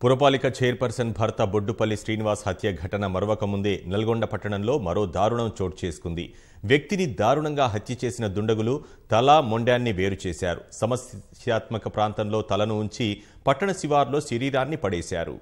పురపాలిక chairperson భర్త బొడ్డుపల్లి శ్రీనివాస్ హత్య ఘటన మరవక ముందే నల్గొండ పట్టణంలో మరో దారుణం చోటు చేసుకుంది. వ్యక్తిని దారుణంగా హత్య చేసిన దుండగులు తల మొండాన్ని వేరు చేశారు. సమస్యాత్మక ప్రాంతంలో తలను ఉంచి పట్టణ శివార్లో శరీరాన్ని పడేశారు.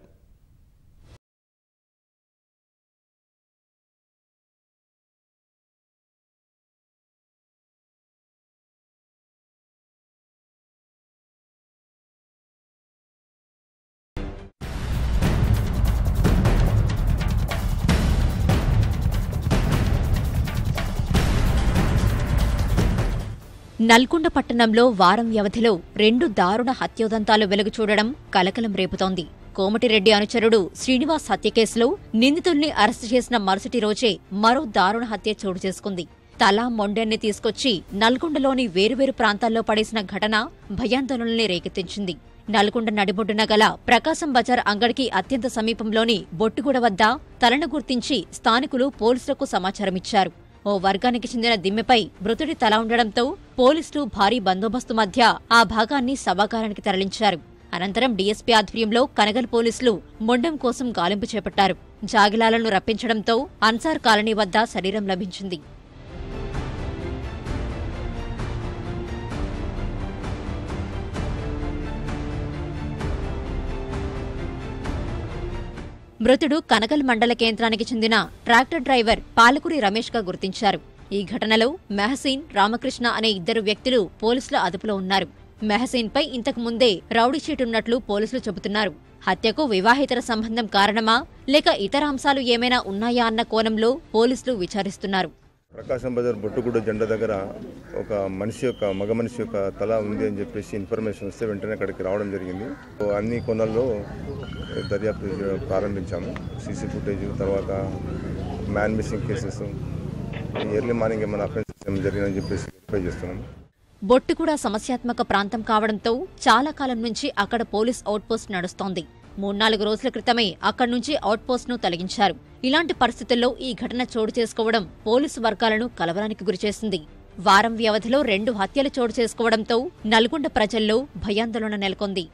నల్గొండ పట్టణంలో వారం వ్యవధిలో 2 దారుణ హత్యోదంతాలు వెలుగుచూడడం కలకలం రేపుతోంది. కోమటిరెడ్డి అనుచరుడు శ్రీనివాస్ హత్య కేసులో నిందితుల్ని అరెస్టు చేసిన మరుసటి రోజే మరో దారుణ హత్య చోటు చేసుకుంది. తల మొండెన్ని తీసుకొచ్చి నల్గొండలోని వేరువేరు ప్రాంతాల్లో పడేసిన ఘటన భయాందోళనల్ని రేకెత్తించింది. నల్గొండ నడిబొడ్డున గల ప్రకాశం బజార్ అంగడికి అత్యంత సమీపంలోని బొట్టుగూడ వద్ద తలను గుర్తించి స్థానికులు పోలీసులకు సమాచారమిచ్చారు. ఓ వర్గానికి చెందిన దిమ్మెపై మృతుడి తల ఉండడంతో పోలీసులు భారీ బందోబస్తు మధ్య ఆ భాగాన్ని శవాగారానికి తరలించారు. అనంతరం డీఎస్పీ ఆధ్వర్యంలో కనగల్ పోలీసులు మొండెం కోసం గాలింపు చేపట్టారు. జాగిలాలను రప్పించడంతో అన్సార్ కాలనీ వద్ద శరీరం లభించింది. మృతుడు కనగల్ మండల కేంద్రానికి చెందిన ట్రాక్టర్ డ్రైవర్ పాలకురి రమేష్ గా గుర్తించారు. ఈ ఘటనలో మెహసీన్, రామకృష్ణ అనే 2 వ్యక్తులు పోలీసుల అదుపులో ఉన్నారు. మెహసీన్ పై ఇంతకు ముందే రౌడీ షీట్ ఉన్నట్లు పోలీసులు చెబుతున్నారు. హత్యకు వివాహేతర సంబంధం కారణమా లేక ఇతర అంశాలు ఏమైనా ఉన్నాయా అన్న కోణంలో పోలీసులు విచారిస్తున్నారు. ప్రకాశం బజార్ బొట్టుగూడ జెండా దగ్గర ఒక మగ మనిషి యొక్క తల ఉంది అని చెప్పేసి ఇన్ఫర్మేషన్ వస్తే వెంటనే అక్కడికి రావడం జరిగింది. అన్ని కోణాల్లో దర్యాప్తు ప్రారంభించాము. సీసీ ఫుటేజ్, తర్వాత man missing cases, early morning ఏమైనా అఫెన్సెస్ జరిగిందని చెప్పేసి వెరిఫై చేస్తున్నాము. బొట్టుగూడ సమస్యాత్మక ప్రాంతం కావడంతో చాలా కాలం నుంచి అక్కడ పోలీస్ అవుట్పోస్ట్ నడుస్తోంది. 3-4 రోజుల క్రితమే అక్కడి నుంచి అవుట్పోస్ట్ను తొలగించారు. ఇలాంటి పరిస్థితుల్లో ఈ ఘటన చోటు చేసుకోవడం పోలీసు వర్గాలను కలవరానికి గురిచేసింది. వారం వ్యవధిలో 2 హత్యలు చోటు చేసుకోవడంతో నల్గొండ ప్రజల్లో భయాందోళన నెలకొంది.